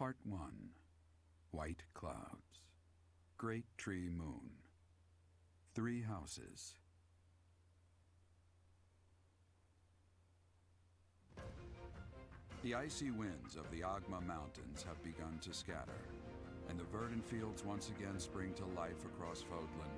Part 1. White Clouds. Great Tree Moon. 3 Houses. The icy winds of the Agma Mountains have begun to scatter, and the verdant fields once again spring to life across Fodlan,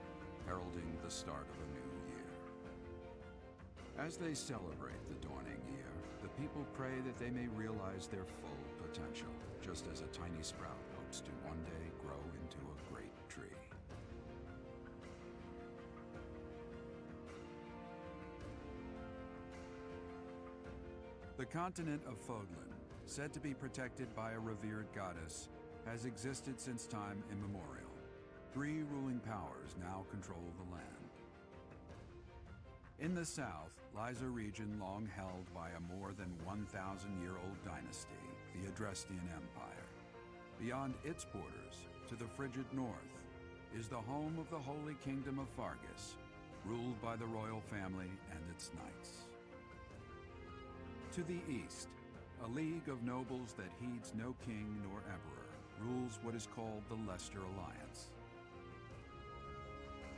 heralding the start of a new year. As they celebrate the dawning year, the people pray that they may realize their full potential, just as a tiny sprout hopes to one day grow into a great tree. The continent of Fodlan, said to be protected by a revered goddess, has existed since time immemorial. 3 ruling powers now control the land. In the south lies a region long held by a more than 1,000-year-old dynasty, the Adrestian Empire. Beyond its borders, to the frigid north, is the home of the Holy Kingdom of Fargus, ruled by the royal family and its knights. To the east, a league of nobles that heeds no king nor emperor rules what is called the Leicester Alliance.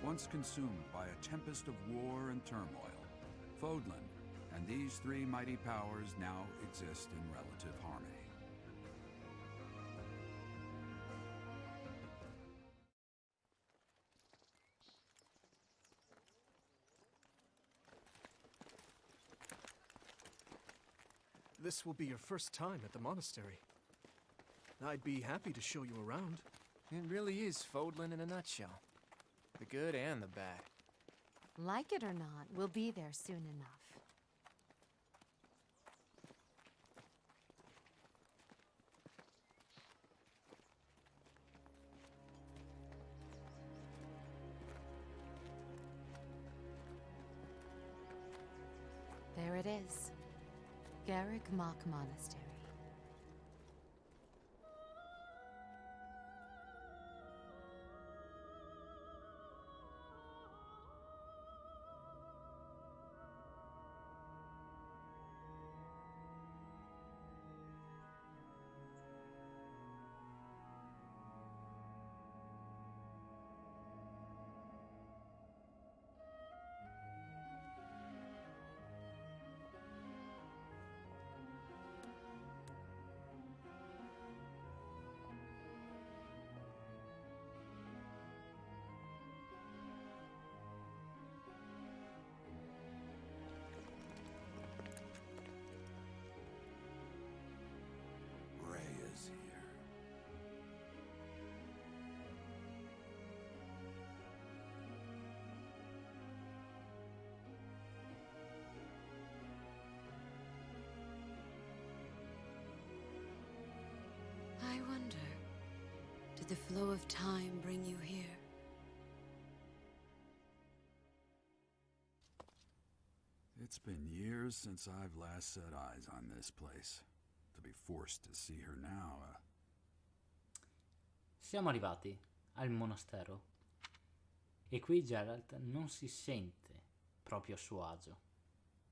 Once consumed by a tempest of war and turmoil, Fodlan and these 3 mighty powers now exist in relative harmony. This will be your first time at the monastery. I'd be happy to show you around. It really is Fodlan in a nutshell. The good and the bad. Like it or not, we'll be there soon enough. There it is. Garrick Mock Monastery. I wonder, did the flow of time bring you here? It's been years since I've last set eyes on this place. To be forced to see her now, Siamo arrivati al monastero e qui Geralt non si sente proprio a suo agio.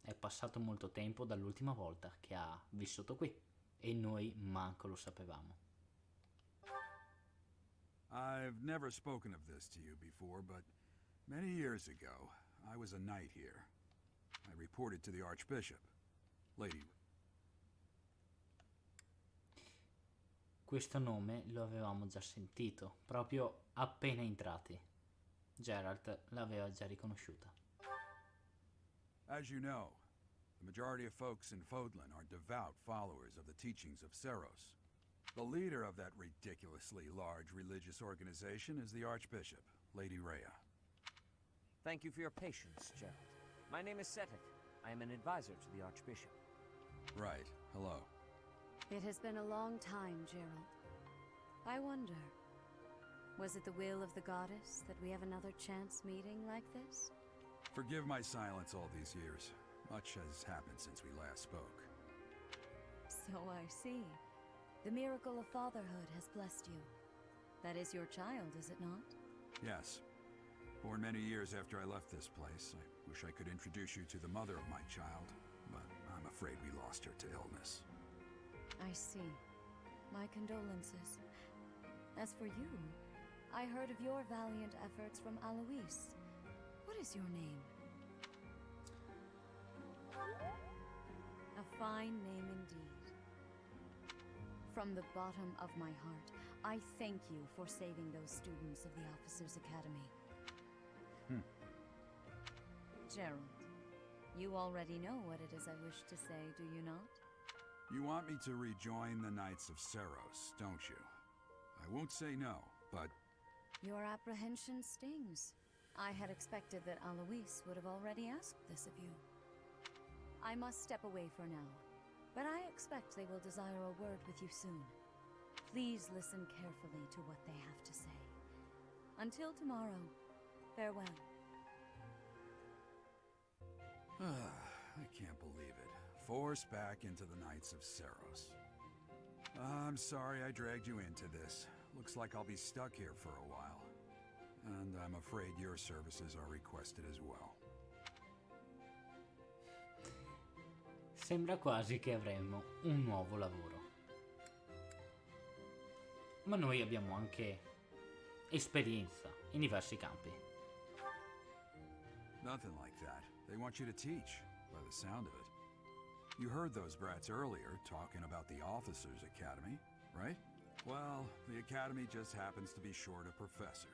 È passato molto tempo dall'ultima volta che ha vissuto qui e noi manco lo sapevamo. I've never spoken of this to you before, but many years ago, I was a knight here. I reported to the Archbishop. Lady... Questo nome lo avevamo già sentito, proprio appena entrati. Geralt l'aveva già riconosciuta. As you know, the majority of folks in Fodlan are devout followers of the teachings of Seros. The leader of that ridiculously large religious organization is the Archbishop, Lady Rhea. Thank you for your patience, Gerald. My name is Setek. I am an advisor to the Archbishop. Right. Hello. It has been a long time, Gerald. I wonder, was it the will of the goddess that we have another chance meeting like this? Forgive my silence all these years. Much has happened since we last spoke. So I see. The miracle of fatherhood has blessed you. That is your child, is it not? Yes. Born many years after I left this place. I wish I could introduce you to the mother of my child, but I'm afraid we lost her to illness. I see. My condolences. As for you, I heard of your valiant efforts from Alois. What is your name? A fine name indeed. From the bottom of my heart, I thank you for saving those students of the Officers' Academy. Gerald, you already know what it is I wish to say, do you not? You want me to rejoin the Knights of Seros, don't you? I won't say no, but... Your apprehension stings. I had expected that Alois would have already asked this of you. I must step away for now, but I expect they will desire a word with you soon. Please listen carefully to what they have to say. Until tomorrow, farewell. I can't believe it. Forced back into the Knights of Seros. I'm sorry I dragged you into this. Looks like I'll be stuck here for a while. And I'm afraid your services are requested as well. Sembra quasi che avremo un nuovo lavoro. Ma noi abbiamo anche esperienza in diversi campi. Nothing like that. They want you to teach, by the sound of it. You heard those brats earlier talking about the Officers' Academy, right? Well, the Academy just happens to be short a professor.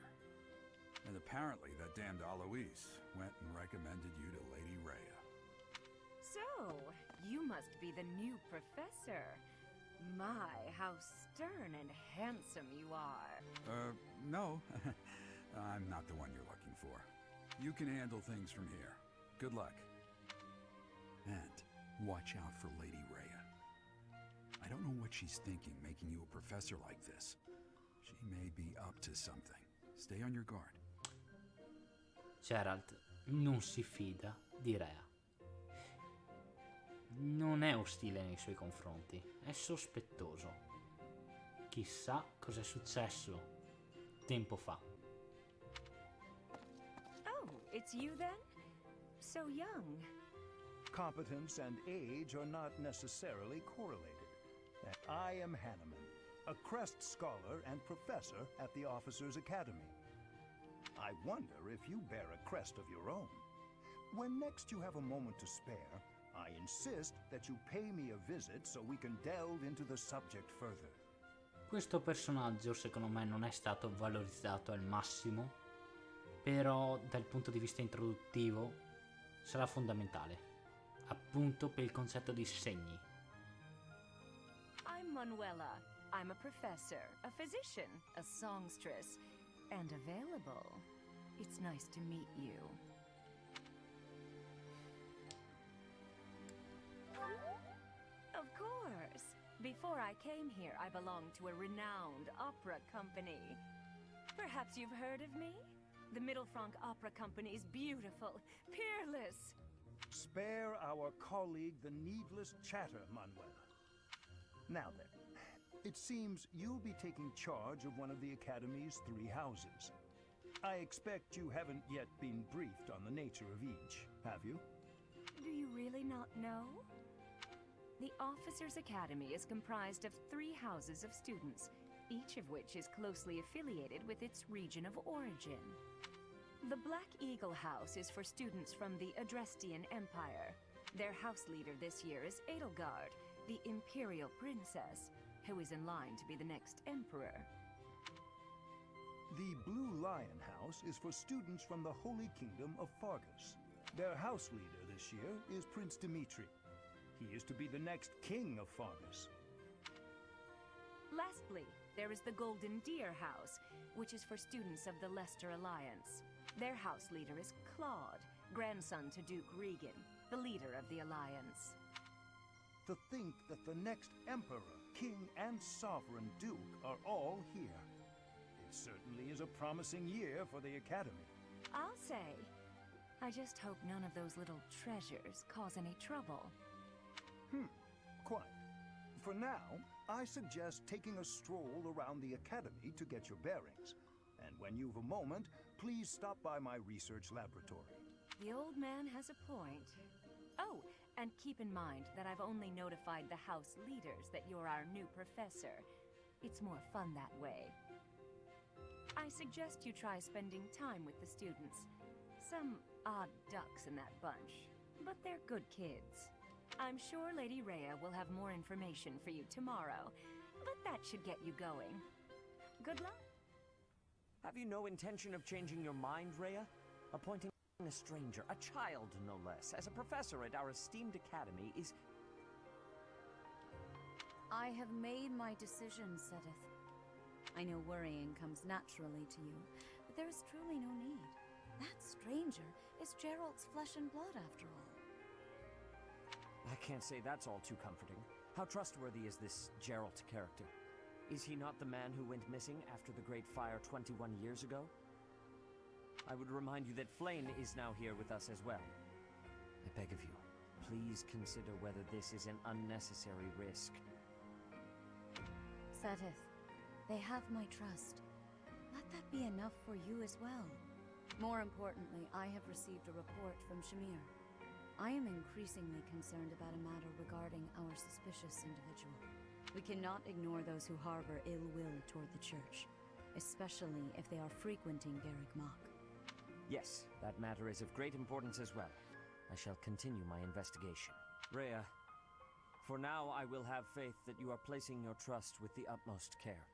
And apparently that damned Alois went and recommended you to Lady Rhea. So, you must be the new professor. My, how stern and handsome you are. No. I'm not the one you're looking for. You can handle things from here. Good luck. And watch out for Lady Rhea. I don't know what she's thinking making you a professor like this. She may be up to something. Stay on your guard. Geralt non si fida di Rhea. Non è ostile nei suoi confronti, è sospettoso. Chissà cos'è successo tempo fa. Oh, it's you then? So young. Competence and age are not necessarily correlated. I am Hanneman, a Crest Scholar and Professor at the Officers' Academy. I wonder if you bear a crest of your own. When next you have a moment to spare, I insist that you pay me a visit so we can delve into the subject further. Questo personaggio secondo me non è stato valorizzato al massimo, però dal punto di vista introduttivo sarà fondamentale, appunto per il concetto di segni. I'm Manuela. I'm a professor, a physician, a songstress, and available. It's nice to meet you. Of course. Before I came here, I belonged to a renowned opera company. Perhaps you've heard of me? The Mittelfranc Opera Company is beautiful, peerless. Spare our colleague the needless chatter, Manuela. Now then, it seems you'll be taking charge of one of the Academy's 3 houses. I expect you haven't yet been briefed on the nature of each, have you? Do you really not know? The Officers' Academy is comprised of 3 houses of students, each of which is closely affiliated with its region of origin. The Black Eagle House is for students from the Adrestian Empire. Their house leader this year is Edelgard, the Imperial Princess, who is in line to be the next Emperor. The Blue Lion House is for students from the Holy Kingdom of Fargus. Their house leader this year is Prince Dimitri. He is to be the next king of Fargus. Lastly, there is the Golden Deer House, which is for students of the Leicester Alliance. Their house leader is Claude, grandson to Duke Regan, the leader of the Alliance. To think that the next Emperor, King, and Sovereign Duke are all here. It certainly is a promising year for the Academy. I'll say. I just hope none of those little treasures cause any trouble. Quite. For now, I suggest taking a stroll around the Academy to get your bearings. And when you've a moment, please stop by my research laboratory. The old man has a point. Oh, and keep in mind that I've only notified the house leaders that you're our new professor. It's more fun that way. I suggest you try spending time with the students. Some odd ducks in that bunch, but they're good kids. I'm sure Lady Rhea will have more information for you tomorrow, but that should get you going. Good luck. Have you no intention of changing your mind, Rhea? Appointing a stranger, a child no less, as a professor at our esteemed academy is... I have made my decision, Sedith. I know worrying comes naturally to you, but there is truly no need. That stranger is Gerald's flesh and blood, after all. I can't say that's all too comforting. How trustworthy is this Gerald character? Is he not the man who went missing after the Great Fire 21 years ago? I would remind you that Flame is now here with us as well. I beg of you, please consider whether this is an unnecessary risk. Sedith, they have my trust. Let that be enough for you as well. More importantly, I have received a report from Shamir. I am increasingly concerned about a matter regarding our suspicious individual. We cannot ignore those who harbor ill will toward the Church, especially if they are frequenting Garrick Mach. Yes, that matter is of great importance as well. I shall continue my investigation. Rhea, for now I will have faith that you are placing your trust with the utmost care.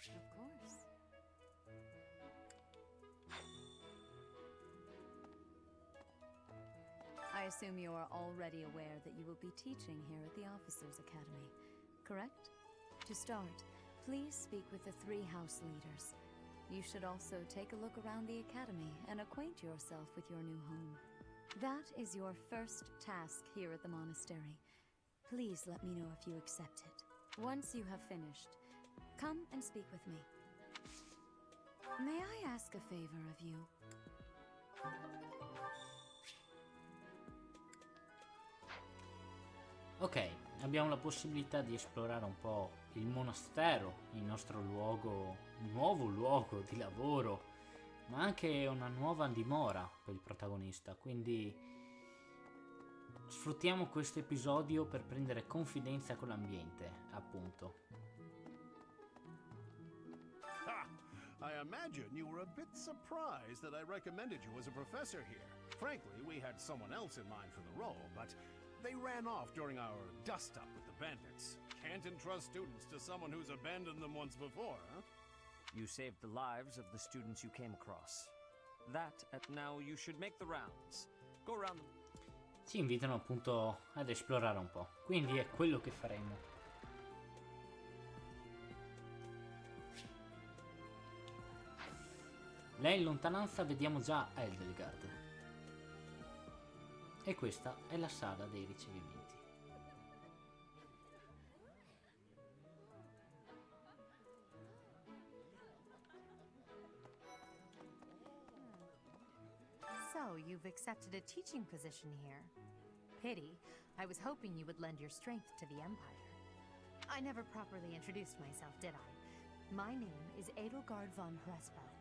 Of course. I assume you are already aware that you will be teaching here at the Officers' Academy, correct? To start, please speak with the 3 house leaders. You should also take a look around the academy and acquaint yourself with your new home. That is your first task here at the monastery. Please let me know if you accept it. Once you have finished, come and speak with me. May I ask a favor of you? Ok, abbiamo la possibilità di esplorare un po' il monastero, il nostro luogo, nuovo luogo di lavoro, ma anche una nuova dimora per il protagonista, quindi sfruttiamo questo episodio per prendere confidenza con l'ambiente, appunto. I imagine you were a bit surprised that I recommended you as a professor here. Frankly, we had someone else in mind for the role, but they ran off during our dust-up with the bandits. Can't entrust students to someone who's abandoned them once before, huh? You saved the lives of the students you came across. Now you should make the rounds. Go around the... Ci invitano appunto ad esplorare un po', quindi è quello che faremo. Là in lontananza vediamo già Edelgard. E questa è la sala dei ricevimenti. So, you've accepted a teaching position here. Pity. I was hoping you would lend your strength to the Empire. I never properly introduced myself, did I? My name is Edelgard von Hresberg.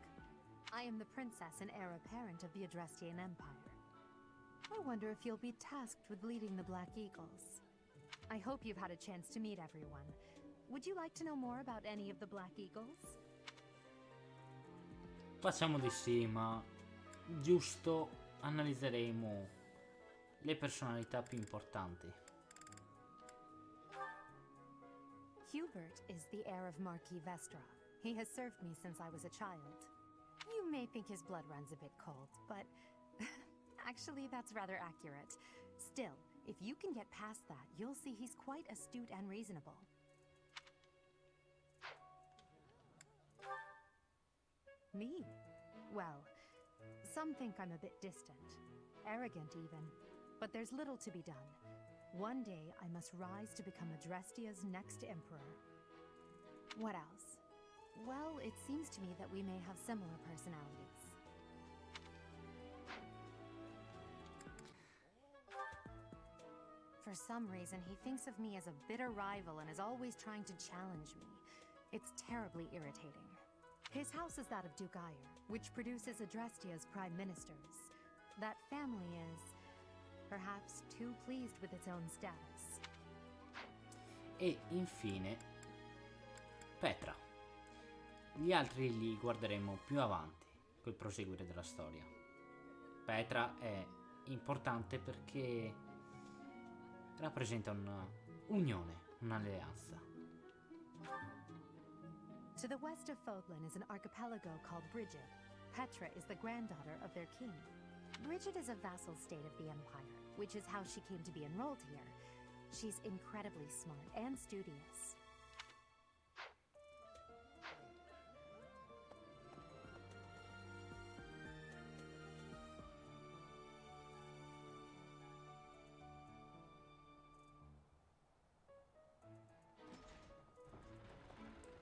I am the princess and heir apparent of the Adrestian Empire. I wonder if you'll be tasked with leading the Black Eagles. I hope you've had a chance to meet everyone. Would you like to know more about any of the Black Eagles? Facciamo di sì, ma giusto analizzeremo le personalità più importanti. Hubert is the heir of Marquis Vestra. He has served me since I was a child. You may think his blood runs a bit cold, but actually that's rather accurate. Still, if you can get past that, you'll see he's quite astute and reasonable. Me? Well, some think I'm a bit distant, arrogant even, but there's little to be done. One day I must rise to become Adrestia's next emperor. What else? Well, it seems to me that we may have similar personalities. For some reason, he thinks of me as a bitter rival and is always trying to challenge me. It's terribly irritating. His house is that of Duke Ire, which produces Adrestia's prime ministers. That family is perhaps too pleased with its own status. E infine Petra. Gli altri li guarderemo più avanti col proseguire della storia. Petra è importante perché rappresenta un'unione, un'alleanza. To the west of Fodlan is an archipelago called Brigid. Petra is the granddaughter of their king. Brigid is a vassal state of the Empire, which is how she came to be enrolled here. She's incredibly smart and studious.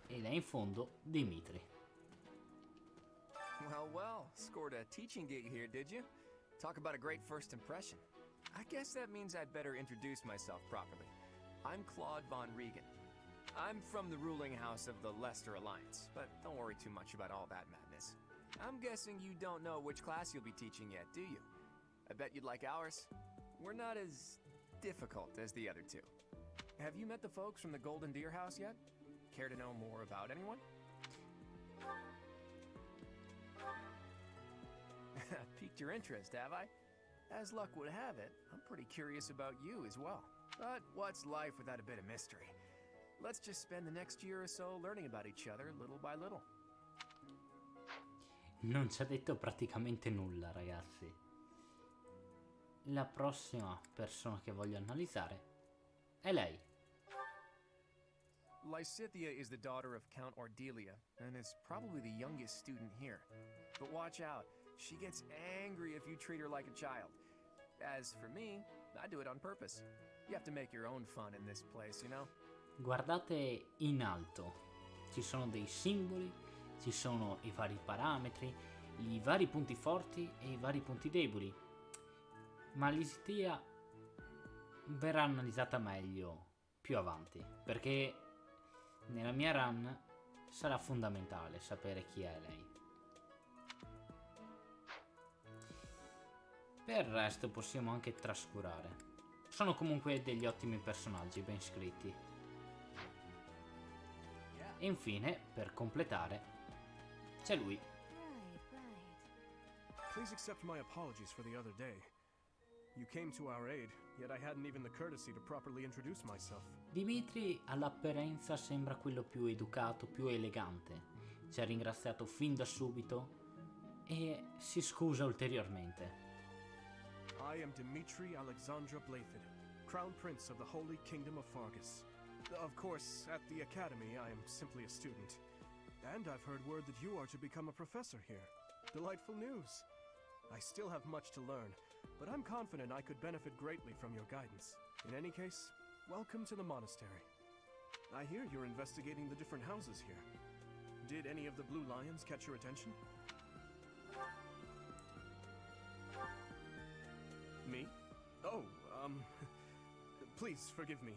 E là in fondo Dimitri. Well, well, scored a teaching gig here, did you? Talk about a great first impression. I guess that means I'd better introduce myself properly. I'm Claude von Regan. I'm from the ruling house of the Leicester Alliance, but don't worry too much about all that madness. I'm guessing you don't know which class you'll be teaching yet, do you? I bet you'd like ours. We're not as difficult as the other two. Have you met the folks from the Golden Deer House yet? Care to know more about anyone? Piqued your interest, have I? As luck would have it, I'm pretty curious about you as well. But what's life without a bit of mystery? Let's just spend the next year or so learning about each other little by little. Non ci ha detto praticamente nulla, ragazzi. La prossima persona che voglio analizzare è lei. Lysithia is the daughter of Count Ordelia, and is probably the youngest student here. But watch out, she gets angry if you treat her like a child. As for me, I do it on purpose. You have to make your own fun in this place, you know? Guardate in alto, ci sono dei simboli, ci sono i vari parametri, i vari punti forti e i vari punti deboli. Ma l'Isitia verrà analizzata meglio più avanti, perché nella mia run sarà fondamentale sapere chi è lei. Per il resto possiamo anche trascurare. Sono comunque degli ottimi personaggi ben scritti. E infine, per completare, c'è lui. Please accept my apologies for the other day. You came to our aid, yet I hadn't even the courtesy to properly introduce myself. Dimitri all'apparenza sembra quello più educato, più elegante. Ci ha ringraziato fin da subito e si scusa ulteriormente. I am Dimitri Alexandra Byleth, Crown Prince of the Holy Kingdom of Fargus. Of course, at the Academy, I am simply a student. And I've heard word that you are to become a professor here. Delightful news. I still have much to learn, but I'm confident I could benefit greatly from your guidance. In any case, welcome to the monastery. I hear you're investigating the different houses here. Did any of the blue lions catch your attention? Oh, please forgive me.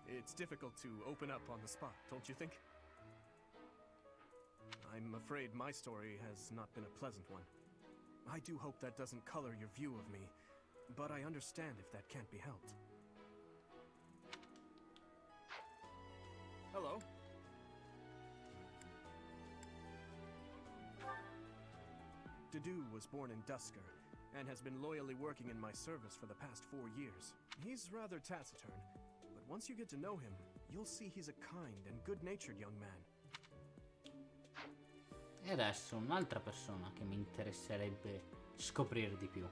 It's difficult to open up on the spot, don't you think? I'm afraid my story has not been a pleasant one. I do hope that doesn't color your view of me, but I understand if that can't be helped. Hello. Dudu was born in Dusker, and has been loyally working in my service for the past 4 years. He's rather taciturn, but once you get to know him, you'll see he's a kind and good-natured young man. E adesso un'altra persona che mi interesserebbe scoprire di più.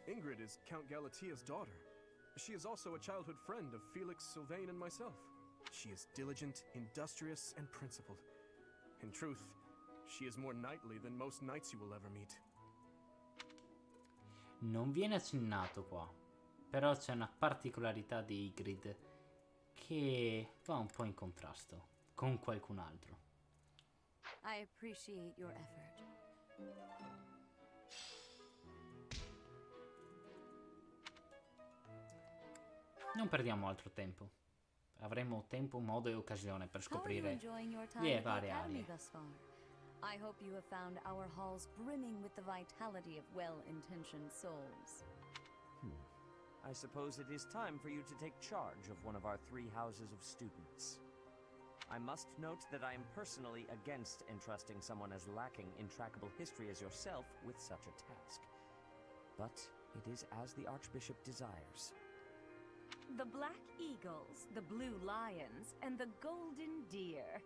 Ingrid is Count Galatia's daughter. She is also a childhood friend of Felix, Sylvain, and myself. She is diligent, industrious, and principled. In truth, she is more knightly than most knights you will ever meet. Non viene accennato qua, però c'è una particolarità di Ingrid che va un po' in contrasto con qualcun altro. I appreciate your effort. Non perdiamo altro tempo. Avremo tempo, modo e occasione per scoprire le varie aree. I hope you have found our halls brimming with the vitality of well-intentioned souls. I suppose it is time for you to take charge of one of our 3 houses of students. I must note that I am personally against entrusting someone as lacking in trackable history as yourself with such a task. But it is as the Archbishop desires. The black eagles, the blue lions, and the golden deer.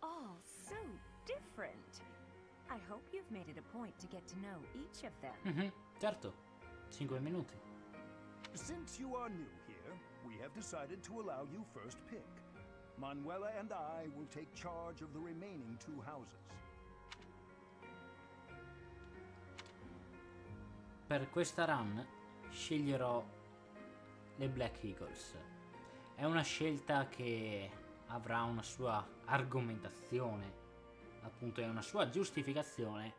All so different. I hope you've made it a point to get to know each of them. Certo, 5 minuti. Since you are new here, we have decided to allow you first pick. Manuela and I will take charge of the remaining 2 houses. Per questa run sceglierò le Black Eagles. È una scelta che avrà una sua argomentazione, appunto è una sua giustificazione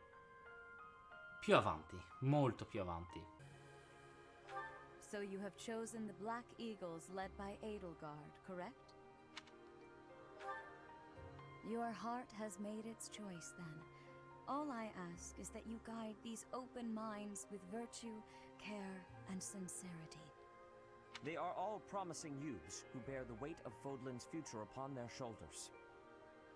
più avanti, molto più avanti. So you have chosen the Black Eagles led by Edelgard, correct? Your heart has made its choice then. All I ask is that you guide these open minds with virtue, care, and sincerity. They are all promising youths who bear the weight of Fodlan's future upon their shoulders.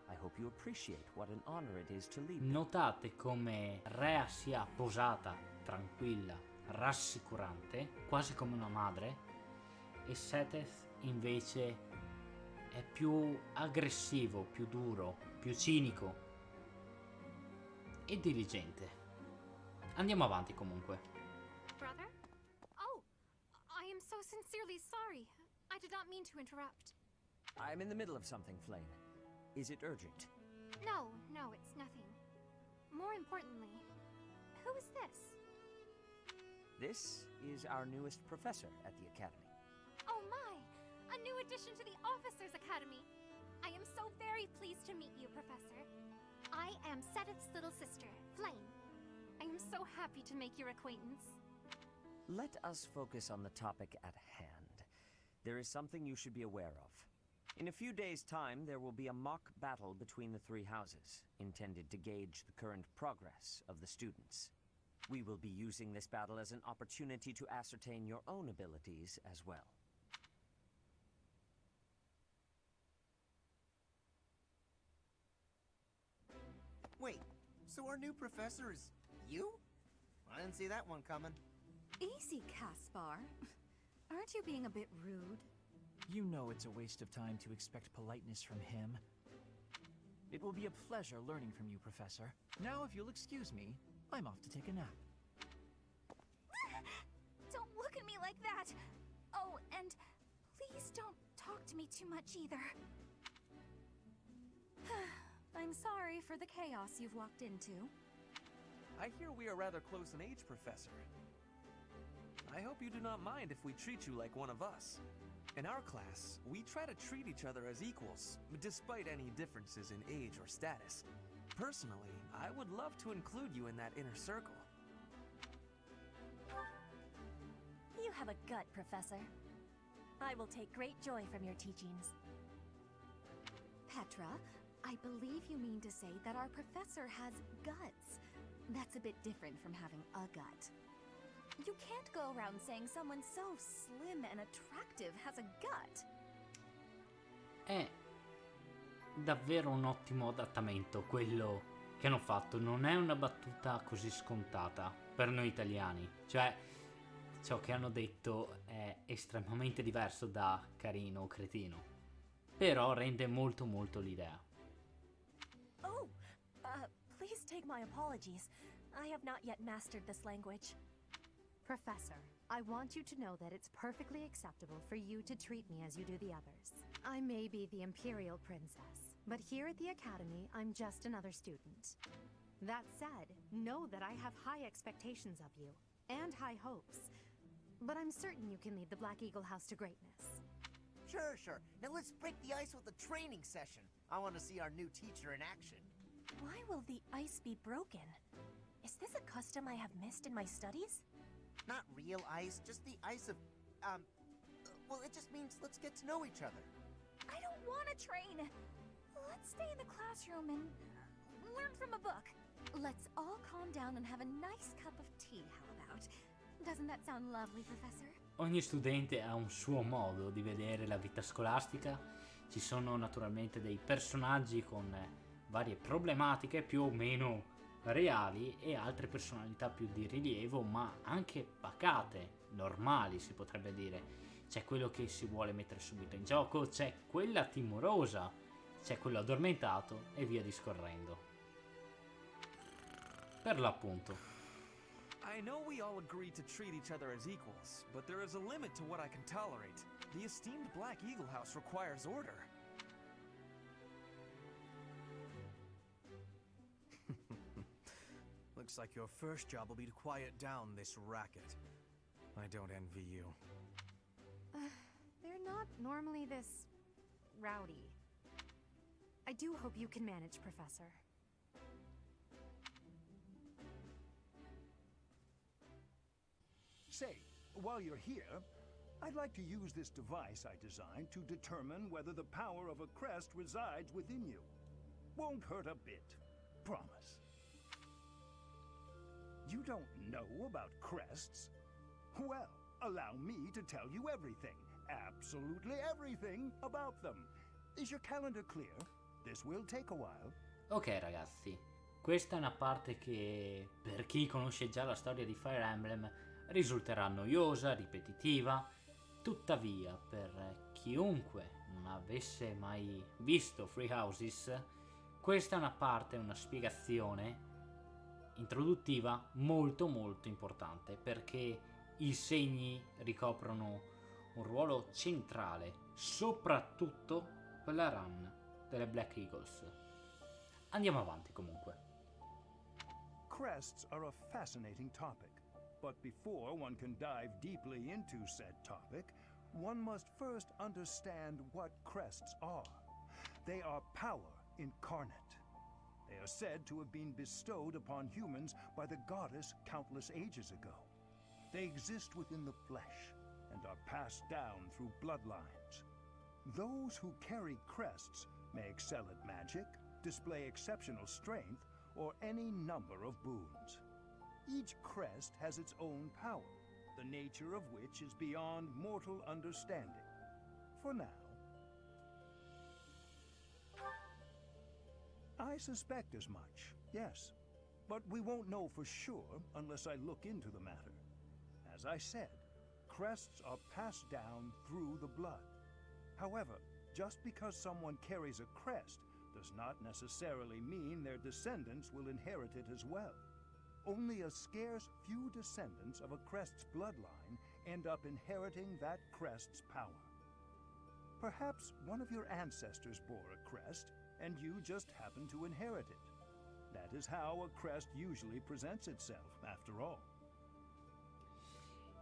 I hope you appreciate what an honor it is to lead them. Notate come Rea sia posata, tranquilla, rassicurante, quasi come una madre, e Seteth invece è più aggressivo, più duro, più cinico e diligente. Andiamo avanti comunque. Brother? Oh, I am so sincerely sorry. I did not mean to interrupt. I'm in the middle of something, Flame. Is it urgent? No, it's nothing. More importantly, who is this? This is our newest professor at the Academy. Oh my! A new addition to the Officers' Academy! I am so very pleased to meet you, Professor. I am Seteth's little sister, Flame. I am so happy to make your acquaintance. Let us focus on the topic at hand. There is something you should be aware of. In a few days' time, there will be a mock battle between the 3 houses, intended to gauge the current progress of the students. We will be using this battle as an opportunity to ascertain your own abilities as well. Wait, so our new professor is you? I didn't see that one coming. Easy, Caspar. Aren't you being a bit rude? You know it's a waste of time to expect politeness from him. It will be a pleasure learning from you, Professor. Now, if you'll excuse me, I'm off to take a nap. Don't look at me like that! Oh, and please don't talk to me too much either. I'm sorry for the chaos you've walked into. I hear we are rather close in age, Professor. I hope you do not mind if we treat you like one of us. In our class, we try to treat each other as equals, despite any differences in age or status. Personally, I would love to include you in that inner circle. have a gut, Professor. I will take great joy from your teachings. Petra, I believe you mean to say that our professor has guts. That's a bit different from having a gut. You can't go around saying someone so slim and attractive has a gut. È davvero un ottimo adattamento quello che hanno fatto. Non è una battuta così scontata per noi italiani. Cioè, ciò che hanno detto è estremamente diverso da carino o cretino. Però rende molto molto l'idea. Oh, please take my apologies. I have not yet mastered this language. Professor, I want you to know that it's perfectly acceptable for you to treat me as you do the others. I may be the Imperial Princess, but here at the Academy, I'm just another student. That said, know that I have high expectations of you, and high hopes. But I'm certain you can lead the Black Eagle House to greatness. Sure. Now let's break the ice with a training session. I want to see our new teacher in action. Why will the ice be broken? Is this a custom I have missed in my studies? Not real ice, just the ice of, well, it just means let's get to know each other. I don't want to train. Let's stay in the classroom and learn from a book. Let's all calm down and have a nice cup of tea, how about? Doesn't that sound lovely, Professor? Ogni studente ha un suo modo di vedere la vita scolastica. Ci sono naturalmente dei personaggi con varie problematiche più o meno reali e altre personalità più di rilievo, ma anche pacate, normali si potrebbe dire. C'è quello che si vuole mettere subito in gioco, c'è quella timorosa, c'è quello addormentato e via discorrendo. Per l'appunto. I know we all agree to treat each other as equals, but there is a limit to what I can tolerate. The esteemed Black Eagle House requires order. Looks like your first job will be to quiet down this racket. I don't envy you. They're not normally this rowdy. I do hope you can manage, Professor. Say, while you're here, I'd like to use this device I designed to determine whether the power of a crest resides within you. Won't hurt a bit. Promise. You don't know about crests? Well, allow me to tell you everything, absolutely everything about them. Is your calendar clear? This will take a while. Ok ragazzi, questa è una parte che per chi conosce già la storia di Fire Emblem risulterà noiosa, ripetitiva. Tuttavia, per chiunque non avesse mai visto Three Houses, questa è una parte, una spiegazione introduttiva molto molto importante, perché i segni ricoprono un ruolo centrale, soprattutto per la run delle Black Eagles. Andiamo avanti comunque. Crests are a fascinating topic, but before one can dive deeply into said topic, one must first understand what crests are. They are power incarnate. They are said to have been bestowed upon humans by the goddess countless ages ago. They exist within the flesh and are passed down through bloodlines. Those who carry crests may excel at magic, display exceptional strength, or any number of boons. Each crest has its own power, the nature of which is beyond mortal understanding. For now. I suspect as much, yes. But we won't know for sure unless I look into the matter. As I said, crests are passed down through the blood. However, just because someone carries a crest does not necessarily mean their descendants will inherit it as well. Only a scarce few descendants of a crest's bloodline end up inheriting that crest's power. Perhaps one of your ancestors bore a crest, and you just happen to inherit it. That is how a crest usually presents itself, after all.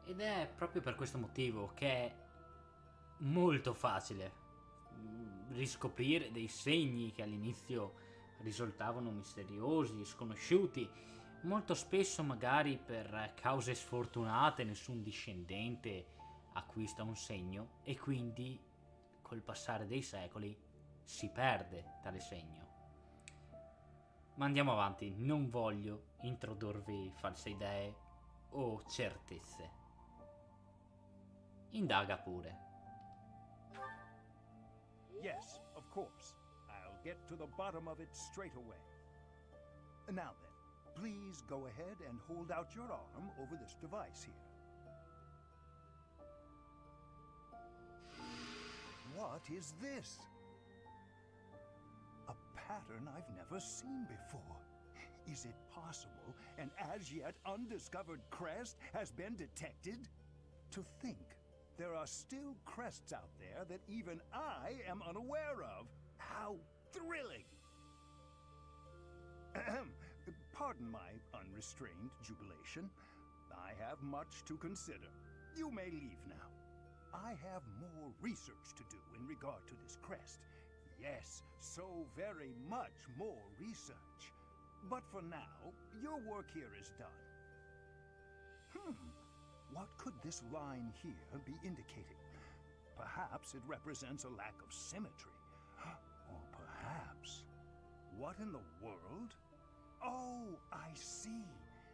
Ed è proprio per questo motivo che è molto facile riscoprire dei segni che all'inizio risultavano misteriosi, sconosciuti, Molto spesso, magari per cause sfortunate, nessun discendente acquista un segno e quindi col passare dei secoli si perde tale segno. Ma andiamo avanti, non voglio introdurvi false idee o certezze. Indaga pure. Yes, of course. I'll get to the bottom of it straight away. Now then, please go ahead and hold out your arm over this device here. What is this? A pattern I've never seen before. Is it possible an as yet undiscovered crest has been detected? To think there are still crests out there that even I am unaware of. How thrilling! Pardon my unrestrained jubilation. I have much to consider. You may leave now. I have more research to do in regard to this crest. Yes, so very much more research. But for now, your work here is done. What could this line here be indicating? Perhaps it represents a lack of symmetry. Or perhaps... What in the world? Oh, I see.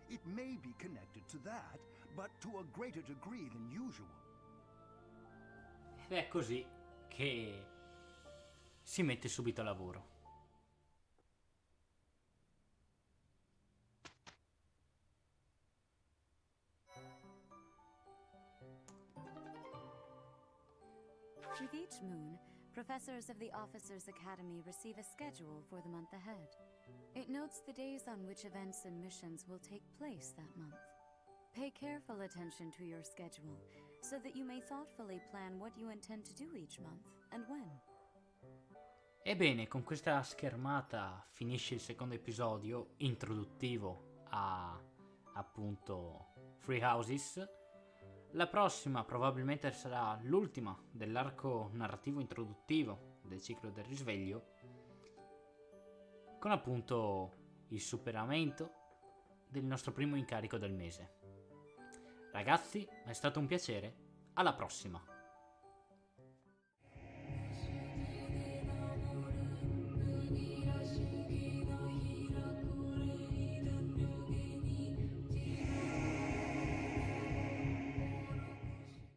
It may be connected to that, but to a greater degree than usual. Ed è così che si mette subito a lavoro. With each moon, professors of the Officers' Academy receive a schedule for the month ahead. It notes the days on which events and missions will take place that month. Pay careful attention to your schedule, so that you may thoughtfully plan what you intend to do each month, and when. Ebbene, con questa schermata finisce il secondo episodio introduttivo a, appunto, Three Houses. La prossima probabilmente sarà l'ultima dell'arco narrativo introduttivo del ciclo del Risveglio, con appunto il superamento del nostro primo incarico del mese. Ragazzi, è stato un piacere, alla prossima!